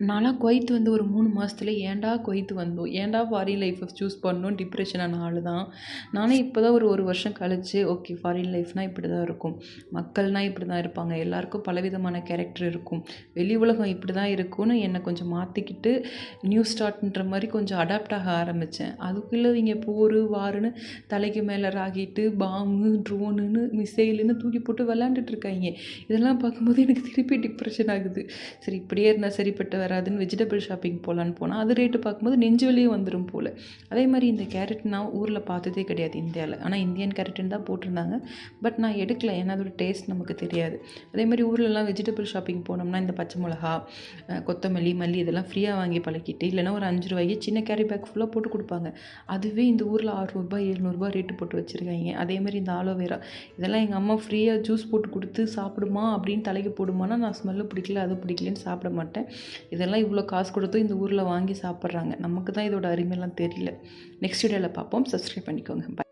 நான்லாம் குவைத் வந்து ஒரு 3 மாசத்துல ஏன்டா குவைத் வந்தோம்? ஏன்டா ஃபாரின் லைஃப்ப சூஸ் பண்ணோம்? டிப்ரஷன் ஆன ஆளு தான். நானே இப்போ தான் ஒரு 1 வருஷம் கழிச்சு, ஓகே ஃபாரின் லைஃப்னா இப்படி தான் இருக்கும். மக்கள்னா இப்படி தான் இருப்பாங்க. எல்லாருக்கும் பலவிதமான கேரக்டர் இருக்கும். வெளி உலகம் இப்படி தான் இருக்கும்னு என்னை கொஞ்சம் மாற்றிக்கிட்டு, நியூ ஸ்டார்ட்ன்ற மாரி கொஞ்சம் அடாப்ட் ஆக ஆரம்பிச்சேன். அதுக்குள்ள இவங்க போரு, வாருன்னு தலைக்கு மேல ராக்கெட்டு, பாம்பு, ட்ரோனுன்னு, மிசைலுன்னு தூக்கி போட்டு விளையாண்டுட்டு இருக்காய்ங்க. இதெல்லாம் பார்க்கும்போது எனக்கு திருப்பி டிப்ரஷன் ஆகுது. சரி இப்படியே இருந்தால் சரிப்பட்டு வராதுன்னு வெஜிடபிள் ஷாப்பிங் போகலான்னு போனால் அது ரேட்டு பார்க்கும்போது நெஞ்சு வலியே வந்துடும் போல். அதே மாதிரி இந்த கேரட் நான் ஊரில் பார்த்ததே கிடையாது இந்தியாவில். ஆனால் இந்தியன் கேரட்டுன்னு தான் போட்டிருந்தாங்க. பட் நான் எடுக்கல, ஏன்னா அதோட டேஸ்ட் நமக்கு தெரியாது. அதே மாதிரி ஊர்லலாம் வெஜிடபிள் ஷாப்பிங் போனோம்னா இந்த பச்சை மிளகா, கொத்தமல்லி, மல்லி இதெல்லாம் ஃப்ரீயாக வாங்கி பழக்கிட்டு, இல்லைன்னா ஒரு 5 ரூபாய்க்கு சின்ன கேரி பேக் ஃபுல்லாக போட்டு கொடுப்பாங்க. அதுவே இந்த ஊரில் 600 700 ரேட்டு போட்டு வச்சுருக்காங்க. அதே மாதிரி இந்த ஆலோவேரா இதெல்லாம் எங்கள் அம்மா ஃப்ரீயாக ஜூஸ் போட்டு கொடுத்து சாப்பிடுமா அப்படின்னு தலைக்கு போடுமானா நான் ஸ்மெல்லு பிடிக்கல, அது பிடிக்கலன்னு சாப்பிட மாட்டேன். இதெல்லாம் இவ்வளோ காசு கொடுத்தும் இந்த ஊரில் வாங்கி சாப்பிட்றாங்க. நமக்கு தான் இதோட அருமையெல்லாம் தெரியல. நெக்ஸ்ட் வீடியோவில் பார்ப்போம். சப்ஸ்கிரைப் பண்ணிக்கோங்க. பை.